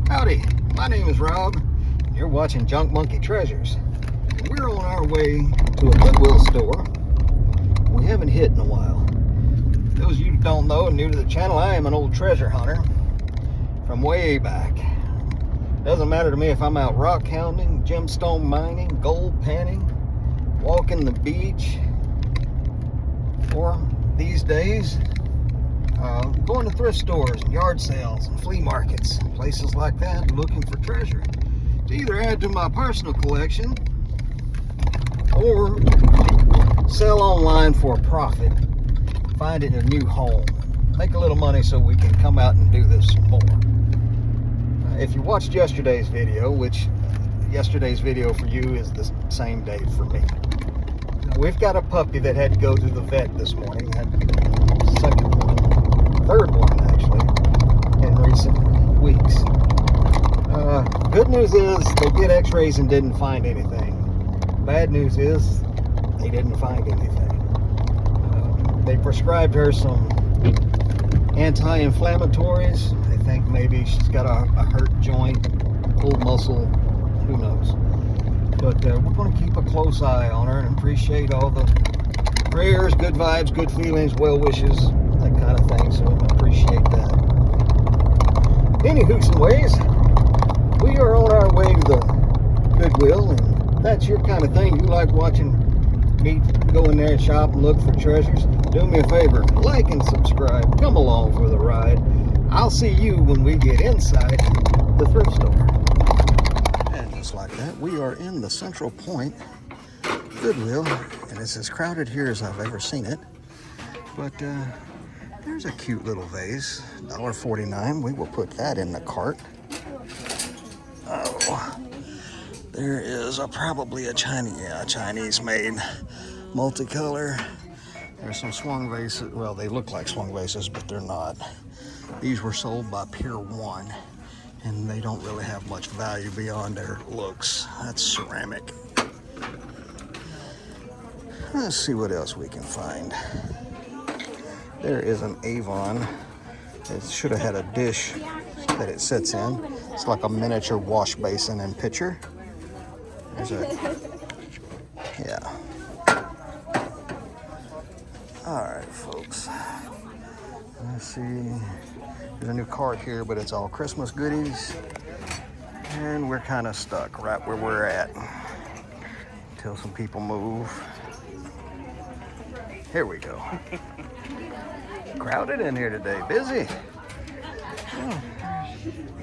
Howdy, my name is Rob. You're watching Junk Monkey Treasures. And we're on our way to a Goodwill store we haven't hit in a while. Those of you who don't know and new to the channel, I am an old treasure hunter from way back. Doesn't matter to me if I'm out rock hounding, gemstone mining, gold panning, walking the beach, or these days going to thrift stores and yard sales and flea markets, places like that, looking for treasure to either add to my personal collection or sell online for a profit, find it a new home, make a little money so we can come out and do this some more. If you watched yesterday's video, which yesterday's video for you is the same day for me. We've got a puppy that had to go to the vet this morning. Third one actually, in recent weeks. Good news is they did x-rays and didn't find anything. Bad news is they didn't find anything. They prescribed her some anti-inflammatories. They think maybe she's got a hurt joint, pulled muscle, who knows. But we're going to keep a close eye on her and appreciate all the prayers, good vibes, good feelings, well wishes, that kind of thing. So I appreciate that. Any hoots and ways, we are on our way to the Goodwill, and that's your kind of thing. You like watching me go in there and shop and look for treasures? Do me a favor, like and subscribe. Come along for the ride. I'll see you when we get inside the thrift store. And just like that, we are in the Central Point Goodwill, and it's as crowded here as I've ever seen it. But there's a cute little vase, $1.49. We will put that in the cart. Oh, there is probably a Chinese-made multicolor. There's some swung vases. Well, they look like swung vases, but they're not. These were sold by Pier 1, and they don't really have much value beyond their looks. That's ceramic. Let's see what else we can find. There is an Avon. It should have had a dish that it sits in. It's like a miniature wash basin and pitcher. There's a, yeah. All right, folks. Let's see. There's a new cart here, but it's all Christmas goodies. And we're kind of stuck right where we're at until some people move. Here we go. Crowded in here today, busy. Oh,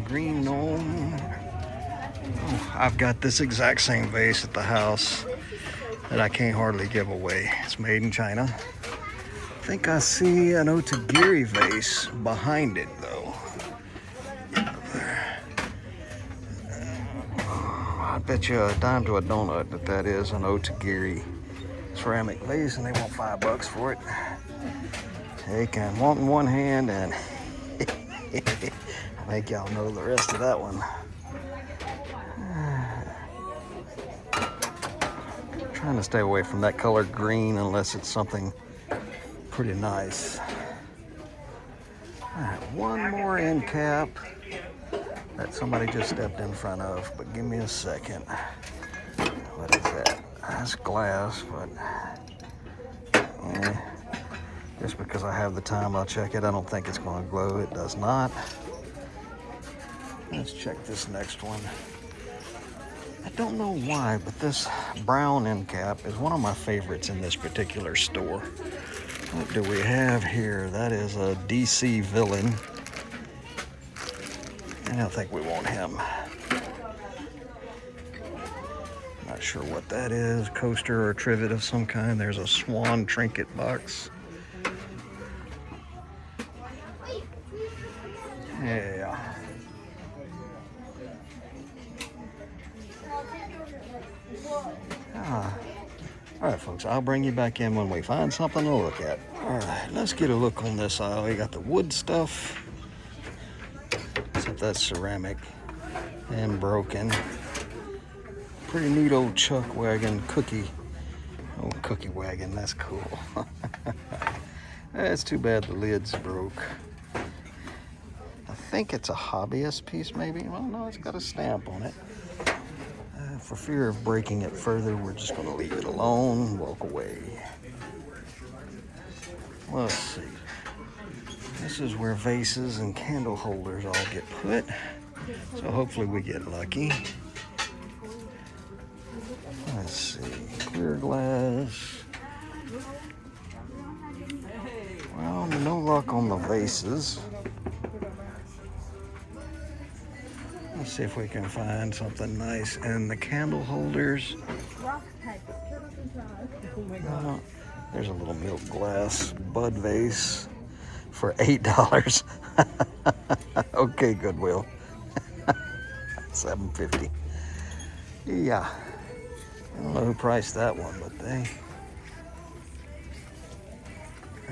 green gnome. Oh, I've got this exact same vase at the house that I can't hardly give away. It's made in China. I think I see an Otagiri vase behind it though. I bet you a dime to a donut that is an Otagiri ceramic vase, and they want $5 for it. Take and want in one hand, and I think y'all know the rest of that one. Trying to stay away from that color green unless it's something pretty nice. All right, one more end cap that somebody just stepped in front of, but give me a second. What is that? That's glass, but just because I have the time, I'll check it. I don't think it's going to glow. It does not. Let's check this next one. I don't know why, but this brown end cap is one of my favorites in this particular store. What do we have here? That is a DC villain. I don't think we want him. Not sure what that is. Coaster or trivet of some kind. There's a swan trinket box. Yeah. All right, folks, I'll bring you back in when we find something to look at. All right, let's get a look on this aisle. You got the wood stuff, except that's ceramic and broken. Pretty neat old chuck wagon cookie. Oh, cookie wagon, that's cool. It's too bad the lid's broke. I think it's a hobbyist piece, maybe. Well, no, it's got a stamp on it. For fear of breaking it further, we're just going to leave it alone, walk away. Let's see. This is where vases and candle holders all get put. So hopefully we get lucky. Let's see. Clear glass. Well, no luck on the vases. Let's see if we can find something nice. And the candle holders. There's a little milk glass bud vase for $8. Okay, Goodwill. $7.50. Yeah. I don't know who priced that one, but they're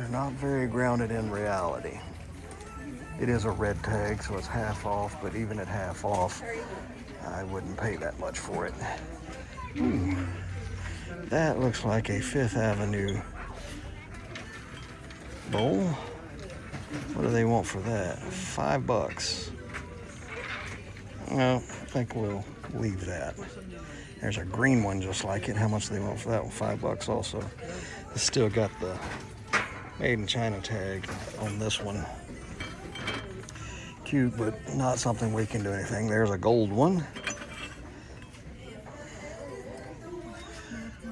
not very grounded in reality. It is a red tag, so it's half off, but even at half off, I wouldn't pay that much for it. Ooh, that looks like a Fifth Avenue bowl. What do they want for that? $5. Well, I think we'll leave that. There's a green one just like it. How much do they want for that one? $5 also. It's still got the Made in China tag on this one. Cute, but not something we can do anything. There's a gold one.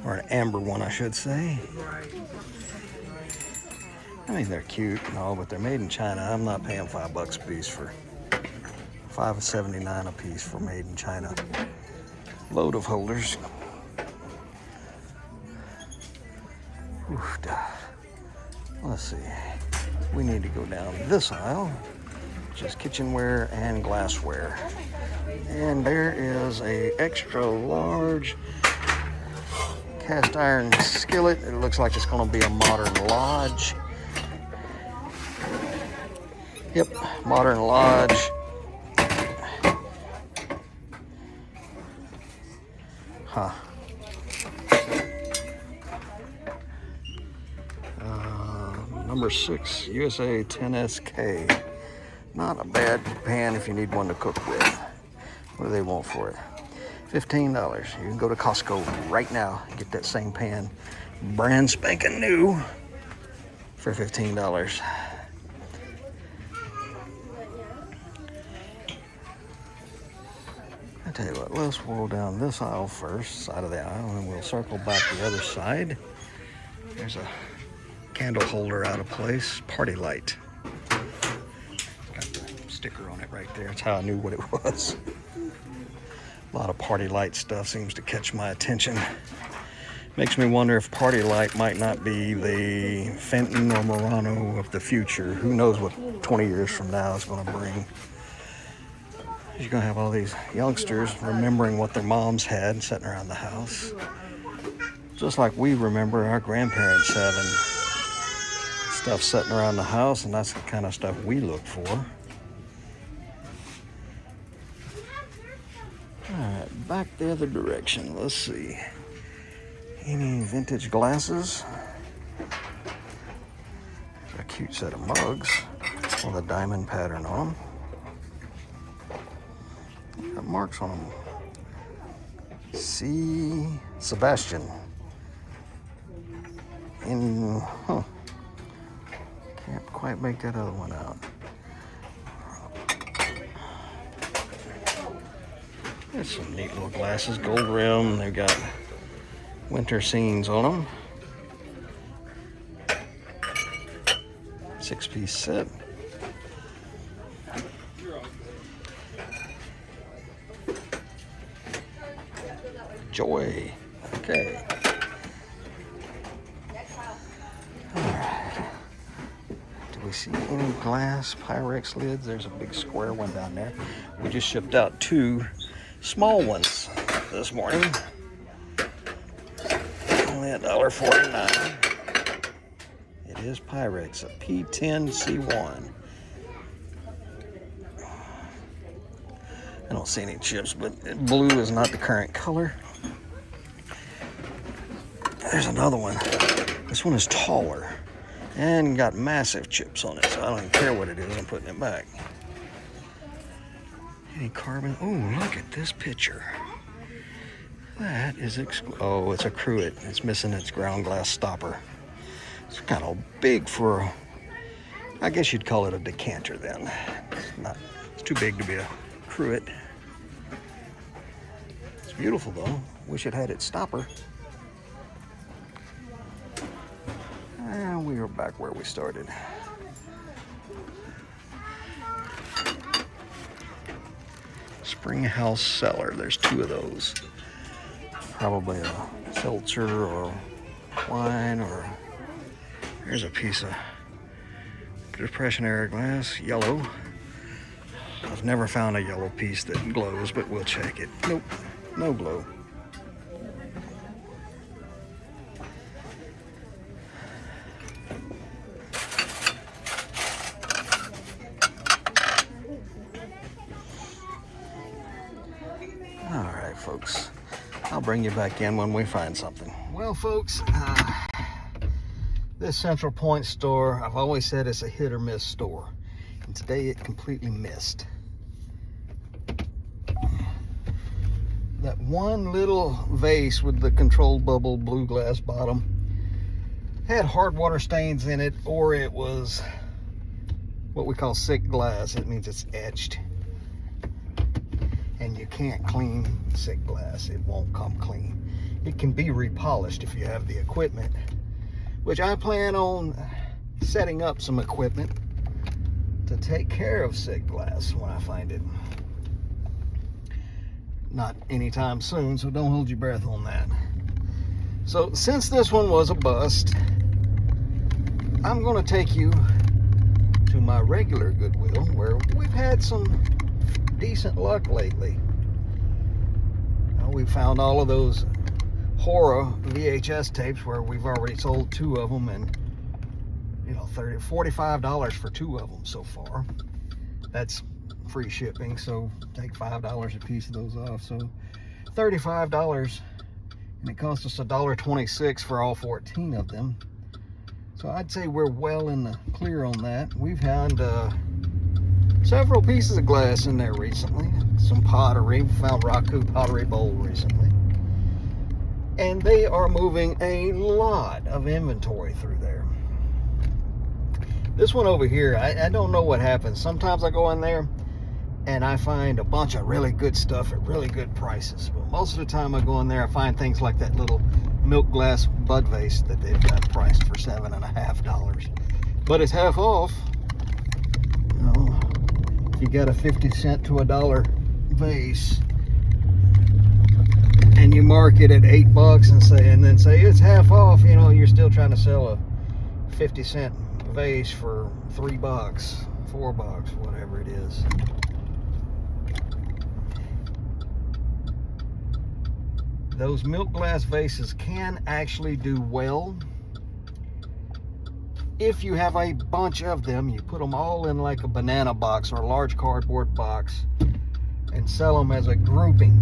Or an amber one, I should say. I mean, they're cute and all, but they're made in China. I'm not paying $5 a piece for $5.79 a piece for made in China. Load of holders. Oof, let's see. We need to go down this aisle, which is kitchenware and glassware. And there is a extra large cast iron skillet. It looks like it's going to be a modern lodge. Yep, modern lodge. Huh. Number 6, USA 10SK. Not a bad pan if you need one to cook with. What do they want for it? $15. You can go to Costco right now and get that same pan, brand spanking new, for $15. I tell you what, let's roll down this aisle first, side of the aisle, and we'll circle back the other side. There's a candle holder out of place, party light. Got the sticker on it right there. That's how I knew what it was. A lot of party light stuff seems to catch my attention. Makes me wonder if party light might not be the Fenton or Murano of the future. Who knows what 20 years from now is going to bring. You're going to have all these youngsters remembering what their moms had sitting around the house. Just like we remember our grandparents having stuff sitting around the house, and that's the kind of stuff we look for. Alright, back the other direction. Let's see. Any vintage glasses? A cute set of mugs with a diamond pattern on them. Got marks on them. See, Sebastian. Can't quite make that other one out. There's some neat little glasses, gold rim. They've got winter scenes on them. 6-piece set. Joy. Okay. Alright. Do we see any glass Pyrex lids? There's a big square one down there. We just shipped out 2 small ones this morning. Only $1.49. It is Pyrex, a P10C1. I don't see any chips, but blue is not the current color. There's another one. This one is taller and got massive chips on it, so I don't even care what it is. I'm putting it back. Any carbon? Oh, look at this picture. That is, oh, it's a cruet. It's missing its ground glass stopper. It's kind of big for, I guess you'd call it a decanter then. It's too big to be a cruet. It's beautiful though. Wish it had its stopper. And we are back where we started. Spring House Cellar. There's two of those. Probably a seltzer or wine, or there's a piece of Depression era glass, yellow. I've never found a yellow piece that glows, but we'll check it. Nope, no glow. All right, folks. I'll bring you back in when we find something. Well, folks, this Central Point store, I've always said it's a hit or miss store. And today it completely missed. That one little vase with the controlled bubble blue glass bottom had hard water stains in it, or it was what we call sick glass. It means it's etched. And you can't clean sick glass. It won't come clean. It can be repolished if you have the equipment, which I plan on setting up some equipment to take care of sick glass when I find it. Not anytime soon, so don't hold your breath on that. So since this one was a bust, I'm going to take you to my regular Goodwill, where we've had some decent luck lately. We found all of those horror VHS tapes where we've already sold two of them, and you know, $45 for two of them so far. That's free shipping, so take $5 a piece of those off, so $35, and it cost us $1.26 for all 14 of them. So I'd say we're well in the clear on that. We've had several pieces of glass in there recently. Some pottery. We found Raku pottery bowl recently. And they are moving a lot of inventory through there. This one over here, I don't know what happens. Sometimes I go in there and I find a bunch of really good stuff at really good prices. But most of the time I go in there, I find things like that little milk glass bud vase that they've got priced for $7.50. But it's half off. You know, you got a 50-cent to $1 vase, and you mark it at $8 and then say it's half off, you know, you're still trying to sell a 50-cent vase for $3, $4, whatever it is. Those milk glass vases can actually do well if you have a bunch of them. You put them all in like a banana box or a large cardboard box and sell them as a grouping.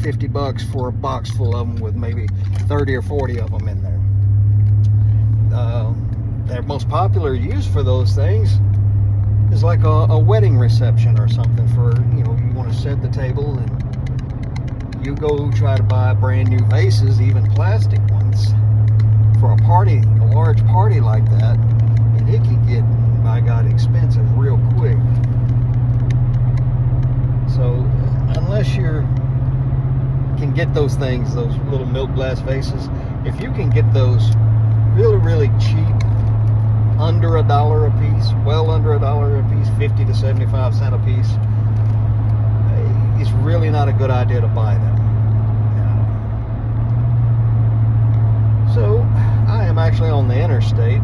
$50 for a box full of them with maybe 30 or 40 of them in there. Their most popular use for those things is like a wedding reception or something. For, you know, you want to set the table and you go try to buy brand new vases, even plastic ones, for a party, a large party like that, and it can get, by God, expensive real quick. So unless you can get those things, those little milk glass vases, if you can get those really cheap, under $1 a piece, well under $1 a piece, 50 to 75 cents a piece, it's really not a good idea to buy them. So I am actually on the interstate.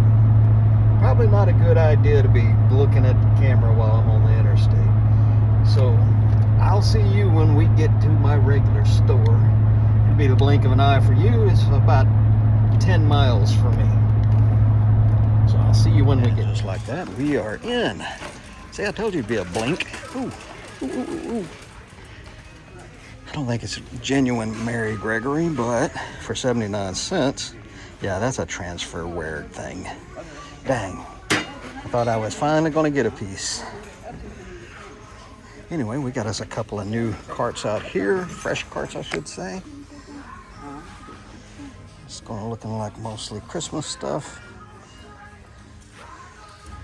Probably not a good idea to be looking at the camera while I'm on the interstate. So I'll see you when we get to my regular store. It'll be the blink of an eye for you. It's about 10 miles from me. So I'll see you when we get. Just like that, we are in. See, I told you it'd be a blink. Ooh. I don't think it's a genuine Mary Gregory, but for 79 cents, yeah, that's a transferware thing. Dang. I thought I was finally going to get a piece. Anyway, we got us a couple of new carts out here, fresh carts I should say. It's going looking like mostly Christmas stuff.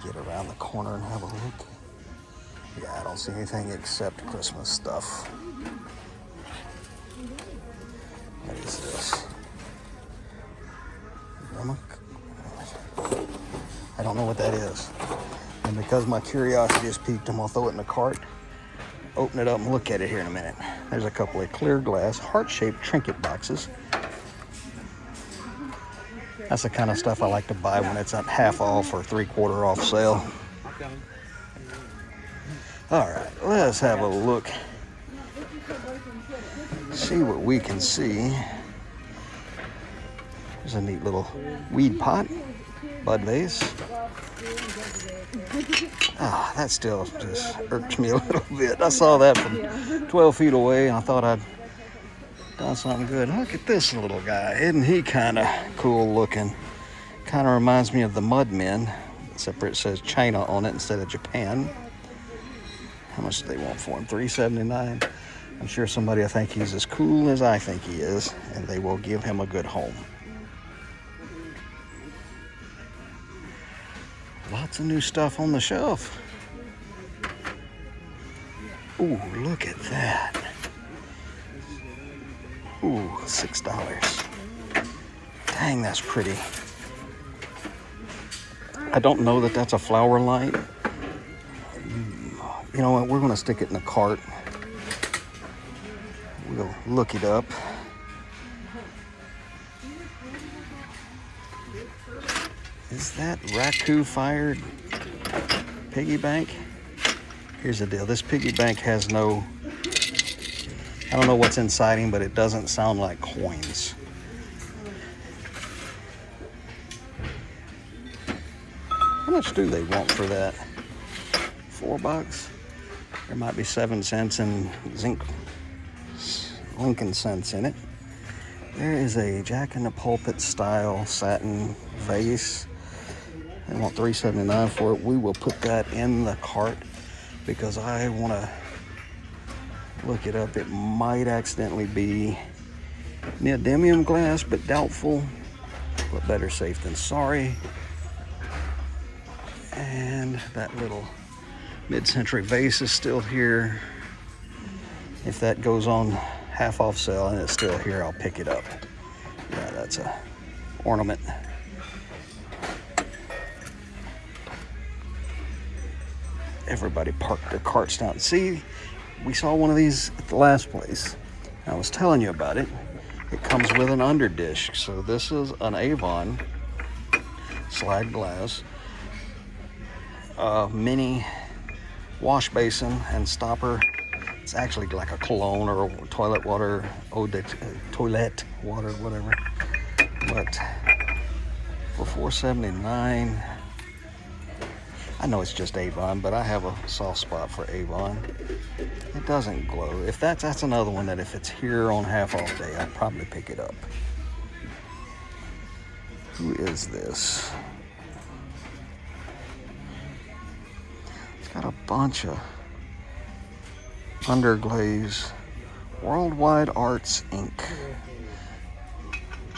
Get around the corner and have a look. Yeah, I don't see anything except Christmas stuff. What is this? I don't know what that is. And because my curiosity is piqued, I'm gonna throw it in the cart, open it up and look at it here in a minute. There's a couple of clear glass heart-shaped trinket boxes. That's the kind of stuff I like to buy when it's at half off or 3/4 off sale. All right, let's have a look. See what we can see. There's a neat little weed pot, bud vase. Ah, that still just irks me a little bit. I saw that from 12 feet away and I thought I'd done something good. Look at this little guy. Isn't he kind of cool looking? Kind of reminds me of the Mud Men, except for it says China on it instead of Japan. How much do they want for him? $3.79. I'm sure somebody will think he's as cool as I think he is, and they will give him a good home. Lots of new stuff on the shelf. Ooh, look at that. Ooh, $6. Dang, that's pretty. I don't know that that's a flower light. You know what, we're gonna stick it in the cart. We'll look it up. Is that Raku fired piggy bank? Here's the deal, this piggy bank has no, I don't know what's inside him, but it doesn't sound like coins. How much do they want for that? $4? There might be 7 cents in Lincoln cents in it. There is a Jack in the Pulpit style satin vase. They want $3.79 for it. We will put that in the cart because I want to look it up. It might accidentally be neodymium glass, but doubtful. But better safe than sorry. And that little mid-century vase is still here. If that goes on half off sale and it's still here, I'll pick it up. Yeah, that's a ornament. Everybody parked their carts down. See, we saw one of these at the last place. I was telling you about it. It comes with an underdish. So this is an Avon slag glass mini wash basin and stopper. It's actually like a cologne or a toilet water, toilet water, whatever. But for $4.79, I know it's just Avon, but I have a soft spot for Avon. It doesn't glow. If that's another one that if it's here on half off day, I'd probably pick it up. Who is this? It's got a bunch of underglaze. Worldwide Arts Inc.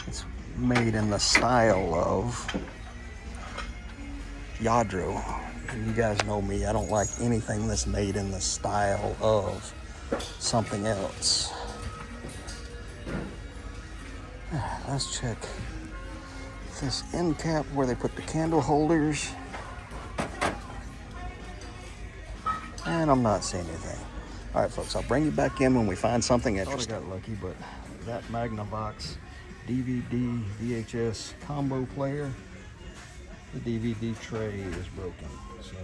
It's made in the style of Yadro. And you guys know me, I don't like anything that's made in the style of something else. Let's check this end cap where they put the candle holders. And I'm not seeing anything. All right, folks, I'll bring you back in when we find something interesting. I got lucky, but that Magnavox DVD VHS combo player, the DVD tray is broken, so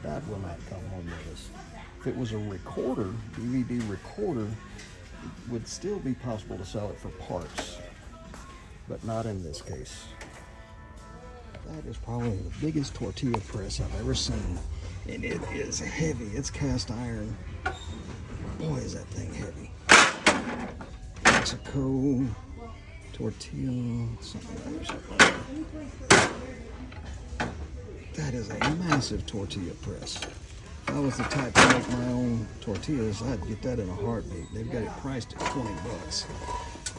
that will not come home with us. If it was a recorder, DVD recorder, it would still be possible to sell it for parts, but not in this case. That is probably the biggest tortilla press I've ever seen, and it is heavy. It's cast iron. Boy, is that thing heavy. Mexico tortilla, something like that. That is a massive tortilla press. If I was the type to make my own tortillas, I'd get that in a heartbeat. They've got it priced at 20 bucks.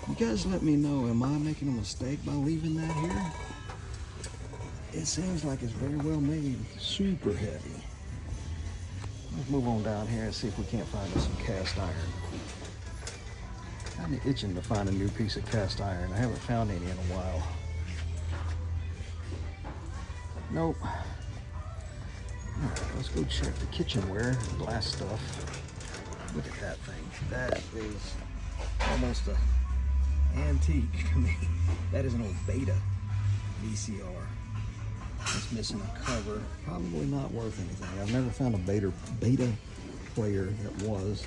You guys let me know, am I making a mistake by leaving that here? It seems like it's very well made, super heavy. Let's move on down here and see if we can't find us some cast iron. Kind of itching to find a new piece of cast iron. I haven't found any in a while. Nope. All right, let's go check the kitchenware, glass stuff. Look at that thing. That is almost an antique to me. That is an old Beta VCR. It's missing a cover. Probably not worth anything. I've never found a Beta player that was,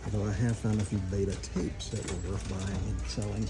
although I have found a few Beta tapes that were worth buying and selling.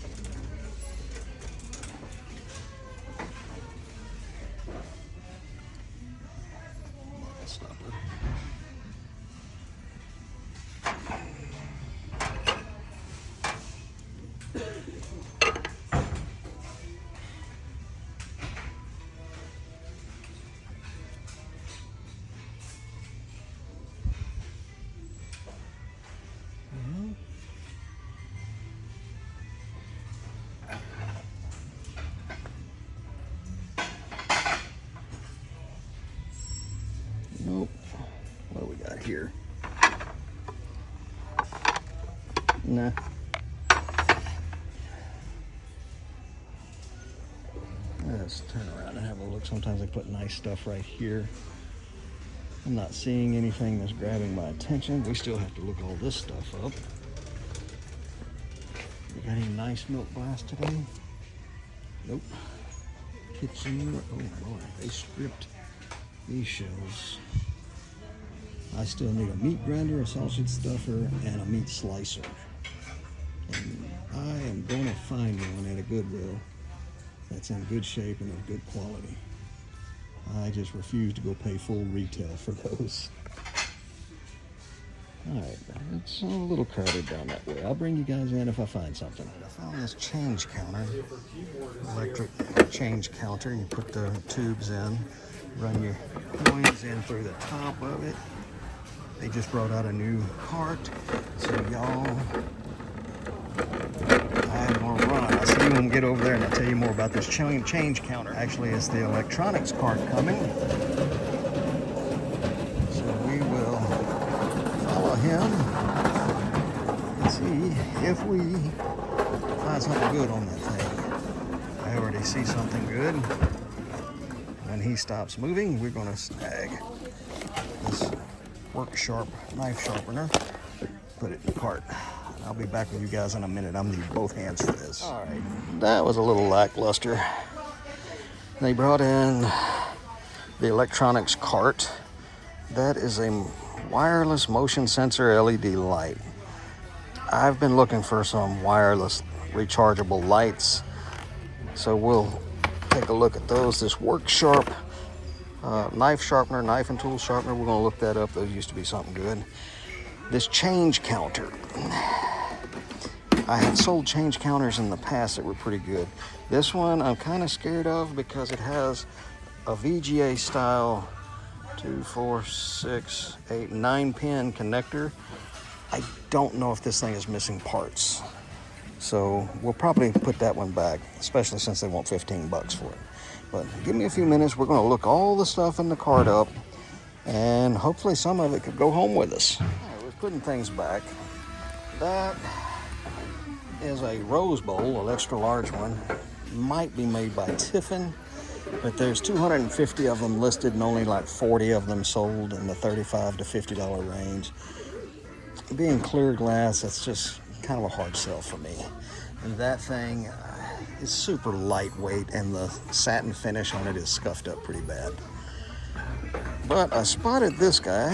Nope. What do we got here? Nah. Let's turn around and have a look. Sometimes they put nice stuff right here. I'm not seeing anything that's grabbing my attention. We still have to look all this stuff up. We got any nice milk glass today? Nope. Kitchen. Oh boy, they stripped these shelves. I still need a meat grinder, a sausage stuffer, and a meat slicer. And I am going to find one at a Goodwill that's in good shape and of good quality. I just refuse to go pay full retail for those. Alright, it's a little crowded down that way. I'll bring you guys in if I find something. I found this change counter, electric change counter. You put the tubes in, run your coins in through the top of it. They just brought out a new cart, so y'all, I'm gonna run. I'll see you when we get over there and I'll tell you more about this change counter. Actually, it's the electronics cart coming. So we will follow him and see if we find something good on that thing. I already see something good. When he stops moving, we're gonna snag this knife sharpener, put it in the cart. I'll be back with you guys in a minute. I'm gonna need both hands for this. All right, that was a little lackluster. They brought in the electronics cart. That is a wireless motion sensor LED light. I've been looking for some wireless rechargeable lights, so we'll take a look at those. This Work Sharp knife sharpener, knife and tool sharpener, we're gonna look that up. Those used to be something good. This change counter. I had sold change counters in the past that were pretty good. This one I'm kind of scared of because it has a VGA style 2, 4, 6, 8, 9 pin connector. I don't know if this thing is missing parts. So we'll probably put that one back, especially since they want 15 bucks for it. But give me a few minutes. We're going to look all the stuff in the cart up, and hopefully some of it could go home with us. All right, we're putting things back. That is a Rose Bowl, an extra large one. Might be made by Tiffin, but there's 250 of them listed and only like 40 of them sold in the $35 to $50 range. Being clear glass, that's just kind of a hard sell for me. And that thing is super lightweight, and the satin finish on it is scuffed up pretty bad. But I spotted this guy.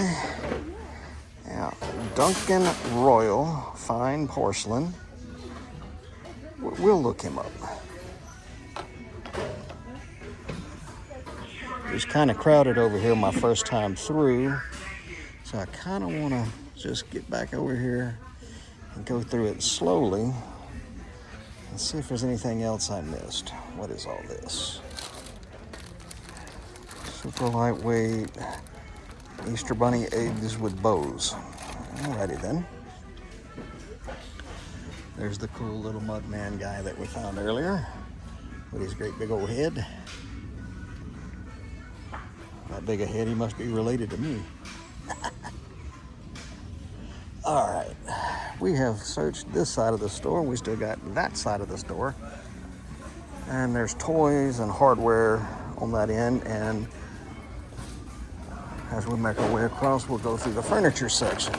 Yeah, Duncan Royal Fine Porcelain. We'll look him up. It was kind of crowded over here my first time through, so I kind of want to just get back over here and go through it slowly and see if there's anything else I missed. What is all this? Super lightweight Easter bunny eggs with bows. Alrighty then. There's the cool little mud man guy that we found earlier with his great big old head. That big a head, he must be related to me. Alright, we have searched this side of the store. We still got that side of the store. And there's toys and hardware on that end. And as we make our way across, we'll go through the furniture section.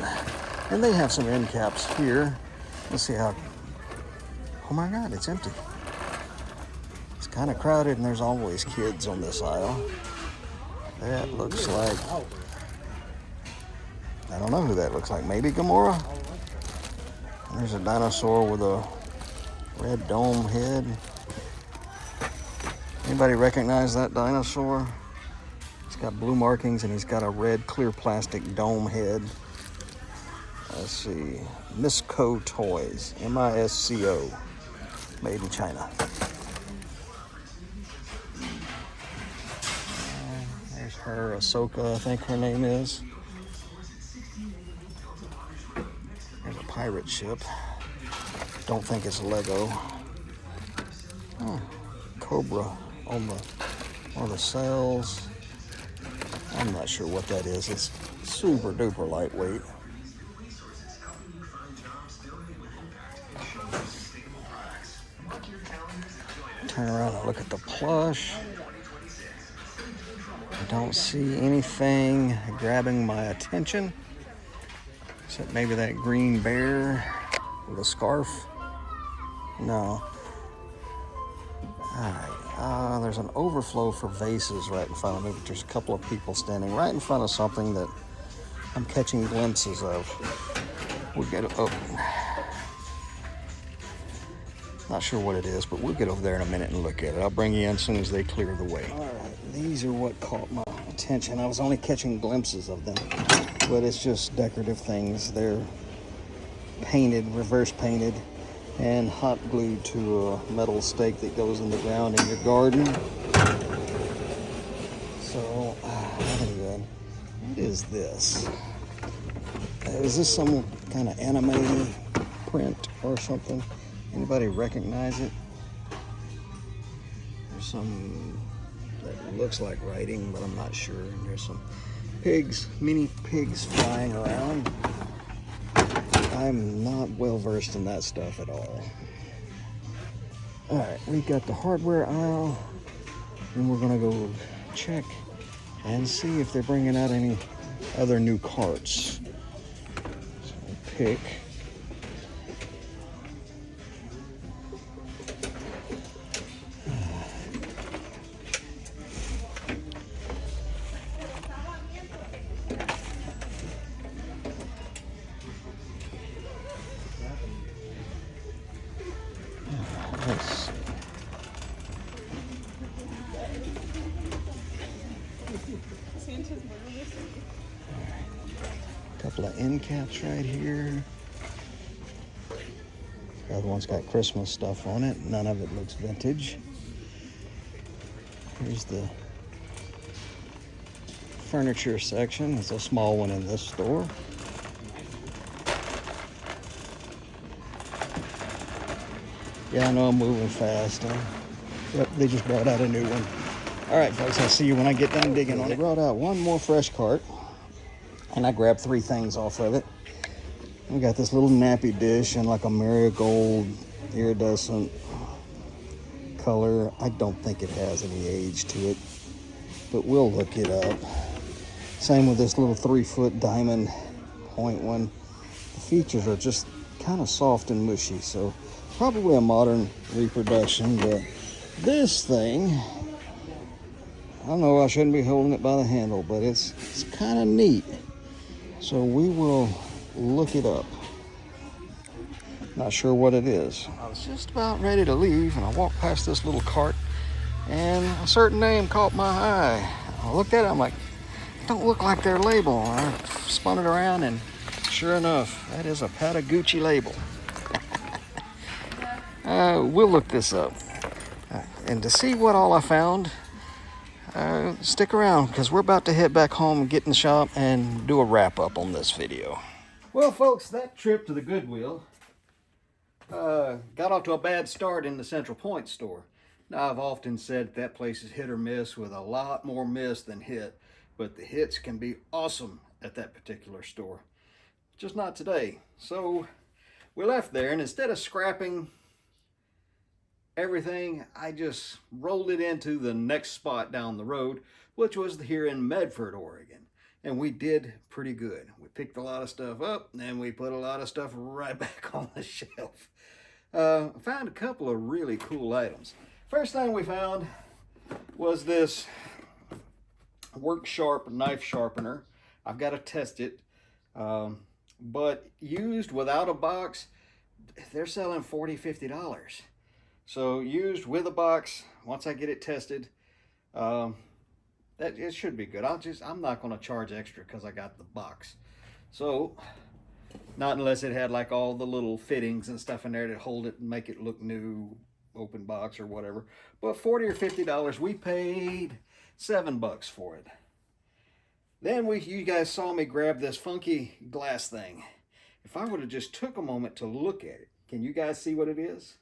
And they have some end caps here. Let's see how... Oh my God, it's empty. It's kind of crowded and there's always kids on this aisle. That looks like... I don't know who that looks like. Maybe Gamora? There's a dinosaur with a red dome head. Anybody recognize that dinosaur? He's got blue markings and he's got a red clear plastic dome head. Let's see. Misco Toys. M-I-S-C-O. Made in China. There's her, Ahsoka, I think her name is. There's a pirate ship. Don't think it's Lego. Oh, Cobra on one of the sails. I'm not sure what that is. It's super duper lightweight. Turn around and look at the plush. I don't see anything grabbing my attention. Except maybe that green bear with a scarf. No. Alright, there's an overflow for vases right in front of me, but there's a couple of people standing right in front of something that I'm catching glimpses of. We'll get not sure what it is, but we'll get over there in a minute and look at it. I'll bring you in as soon as they clear the way. Alright, these are what caught my attention. I was only catching glimpses of them, but it's just decorative things. They're painted, reverse painted, and hot glued to a metal stake that goes in the ground in your garden. So, anyway, what is this? Is this some kind of anime print or something? Anybody recognize it? There's some that looks like writing, but I'm not sure. And there's some pigs, mini pigs flying around. I'm not well versed in that stuff at all. Alright, we've got the hardware aisle, and we're gonna go check and see if they're bringing out any other new carts. So we'll pick. Couple of end caps right here. The other one's got Christmas stuff on it. None of it looks vintage. Here's the furniture section. There's a small one in this store. Yeah, I know I'm moving fast. Yep, they just brought out a new one. All right, folks, I'll see you when I get done digging on it. They brought out one more fresh cart, and I grabbed 3 things off of it. We got this little nappy dish and like a marigold iridescent color. I don't think it has any age to it, but we'll look it up. Same with this little 3-foot diamond point one. The features are just kind of soft and mushy, so probably a modern reproduction, but this thing, I know I shouldn't be holding it by the handle, but it's kind of neat. So we will look it up. Not sure what it is. I was just about ready to leave and I walked past this little cart and a certain name caught my eye. I looked at it, I'm like, don't look like their label. I spun it around and sure enough, that is a Patagonia label. We'll look this up. And to see what all I found, stick around because we're about to head back home and get in the shop and do a wrap up on this video. Well, folks, that trip to the Goodwill got off to a bad start in the Central Point store. Now, I've often said that place is hit or miss, with a lot more miss than hit, but the hits can be awesome at that particular store. Just not today. So we left there, and instead of scrapping everything, I just rolled it into the next spot down the road, which was here in Medford, Oregon. And we did pretty good. We picked a lot of stuff up, and we put a lot of stuff right back on the shelf. Found a couple of really cool items. First thing we found was this Work Sharp knife sharpener. I've got to test it, but used without a box, they're selling $40, $50. So used with a box, once I get it tested, that it should be good. I'm not going to charge extra because I got the box. So, not unless it had like all the little fittings and stuff in there to hold it and make it look new, open box or whatever. But $40 or $50, we paid $7 for it. Then you guys saw me grab this funky glass thing. If I would have just took a moment to look at it, can you guys see what it is?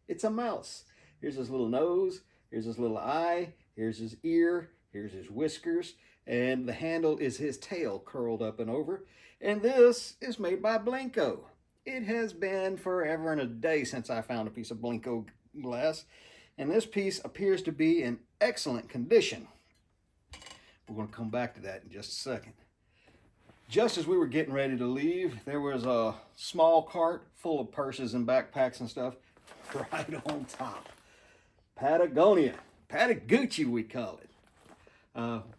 It's a mouse. Here's his little nose, here's his little eye, here's his ear, here's his whiskers, and the handle is his tail curled up and over. And this is made by Blenko. It has been forever and a day since I found a piece of Blenko glass, and this piece appears to be in excellent condition. We're going to come back to that in just a second. Just as we were getting ready to leave, there was a small cart full of purses and backpacks and stuff right on top. Patagonia, Patagucci we call it.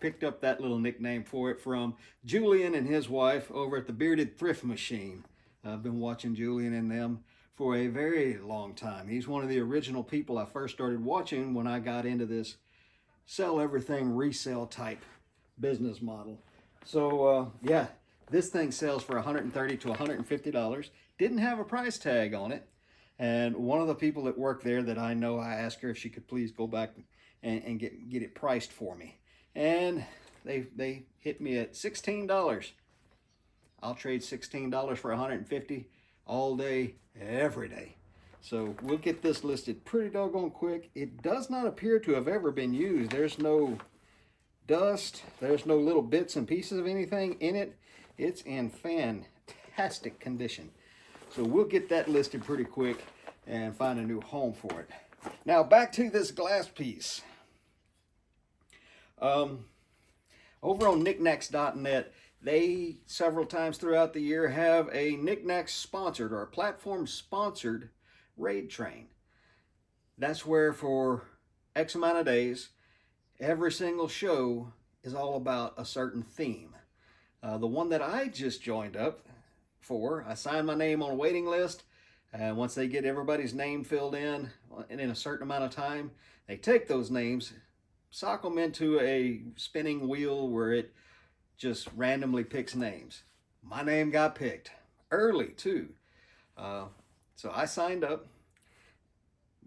Picked up that little nickname for it from Julian and his wife over at the Bearded Thrift Machine. I've been watching Julian and them for a very long time. He's one of the original people I first started watching when I got into this sell everything resale type business model. So yeah, this thing sells for $130 to $150. Didn't have a price tag on it. And one of the people that worked there that I know, I asked her if she could please go back and get it priced for me. And they hit me at $16. I'll trade $16 for $150 all day, every day. So we'll get this listed pretty doggone quick. It does not appear to have ever been used. There's no dust. There's no little bits and pieces of anything in it. It's in fantastic condition. So we'll get that listed pretty quick and find a new home for it. Now back to this glass piece. Over on knickknacks.net, they several times throughout the year have a knickknacks sponsored or a platform sponsored raid train. That's where for X amount of days, every single show is all about a certain theme. The one that I just joined up for, I signed my name on a waiting list, and once they get everybody's name filled in a certain amount of time, they take those names, sock them into a spinning wheel where it just randomly picks names. My name got picked early too. So I signed up.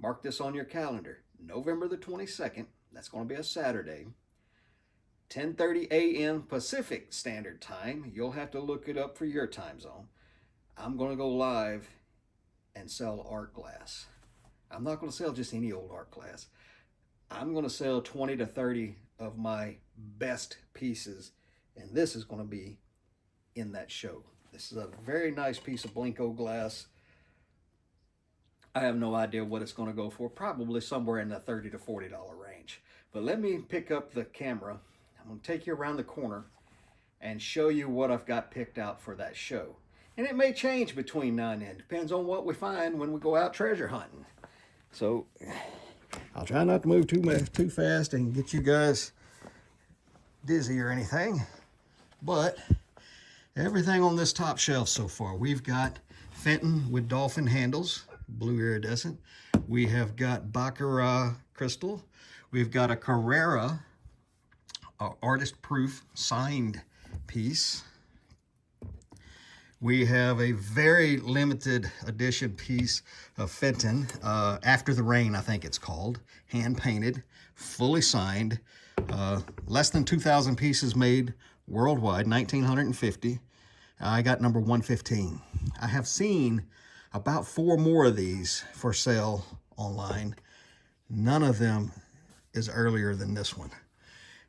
Mark this on your calendar. November the 22nd, that's going to be a Saturday, 10:30 a.m. Pacific Standard Time. You'll have to look it up for your time zone. I'm going to go live and sell art glass. I'm not going to sell just any old art glass. I'm going to sell 20 to 30 of my best pieces, and this is going to be in that show. This is a very nice piece of Blenko glass. I have no idea what it's going to go for, probably somewhere in the $30 to $40 range. But let me pick up the camera. I'm going to take you around the corner and show you what I've got picked out for that show. And it may change between now and then. Depends on what we find when we go out treasure hunting. So I'll try not to move too fast and get you guys dizzy or anything. But everything on this top shelf so far, we've got Fenton with dolphin handles, blue iridescent. We have got Baccarat crystal. We've got a Carrera artist proof signed piece. We have a very limited edition piece of Fenton, After the Rain, I think it's called, hand painted, fully signed. Less than 2,000 pieces made worldwide, 1,950. I got number 115. I have seen about 4 more of these for sale online. None of them is earlier than this one.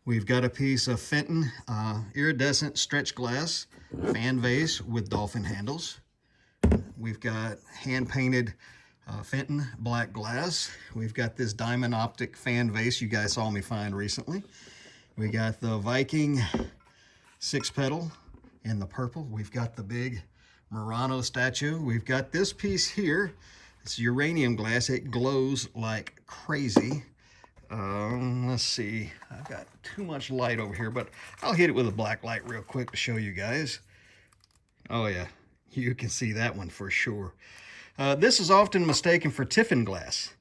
We've got a piece of Fenton iridescent stretch glass fan vase with dolphin handles. We've got hand-painted Fenton black glass. We've got this diamond optic fan vase you guys saw me find recently. We got the Viking 6-petal in the purple. We've got the big Murano statue. We've got this piece here. It's uranium glass. It glows like crazy. Let's see. I've got too much light over here, but I'll hit it with a black light real quick to show you guys. Oh yeah, you can see that one for sure. This is often mistaken for Tiffin glass.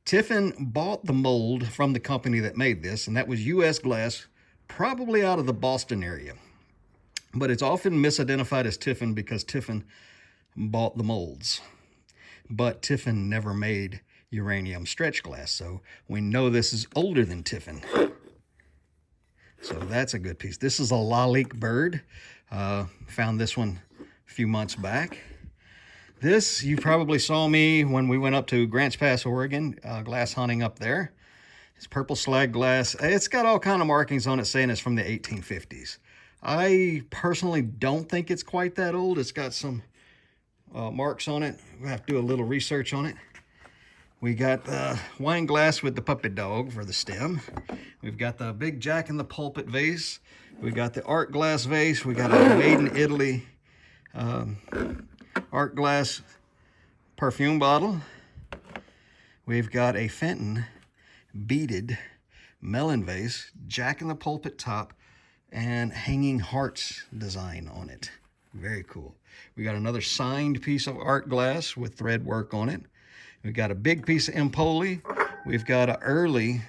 Tiffin bought the mold from the company that made this, and that was U.S. glass, probably out of the Boston area. But it's often misidentified as Tiffin because Tiffin bought the molds. But Tiffin never made uranium stretch glass, so we know this is older than Tiffin. So that's a good piece. This is a Lalique bird. Found this one a few months back. This, you probably saw me when we went up to Grants Pass, Oregon, glass hunting up there. It's purple slag glass. It's got all kind of markings on it saying it's from the 1850s. I personally don't think it's quite that old. It's got some marks on it. We'll have to do a little research on it. We got the wine glass with the puppy dog for the stem. We've got the big Jack in the Pulpit vase. We got the art glass vase. We got a made in Italy art glass perfume bottle. We've got a Fenton beaded melon vase, Jack in the Pulpit top, and hanging hearts design on it. Very cool. We got another signed piece of art glass with thread work on it. We've got a big piece of Empoli. We've got an early,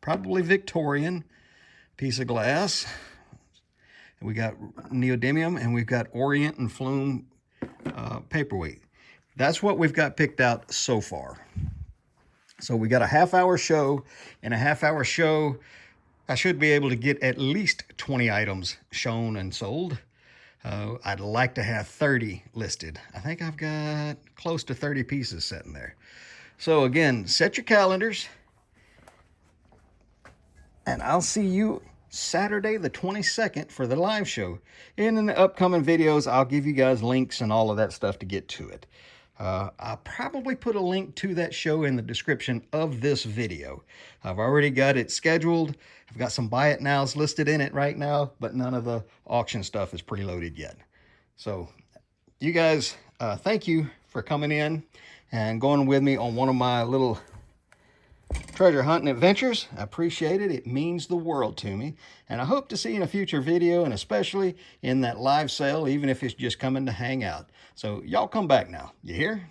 probably Victorian piece of glass. We got neodymium, and we've got Orient and Flume paperweight. That's what we've got picked out so far. So we got a half-hour show. In a half-hour show, I should be able to get at least 20 items shown and sold. I'd like to have 30 listed. I think I've got close to 30 pieces sitting there. So again, set your calendars, and I'll see you Saturday the 22nd for the live show. And in the upcoming videos, I'll give you guys links and all of that stuff to get to it. I'll probably put a link to that show in the description of this video. I've already got it scheduled. I've got some buy it nows listed in it right now, but none of the auction stuff is preloaded yet. So you guys, thank you for coming in and going with me on one of my little treasure hunting adventures. I appreciate it. It means the world to me. And I hope to see you in a future video, and especially in that live sale, even if it's just coming to hang out. So y'all come back now. You hear?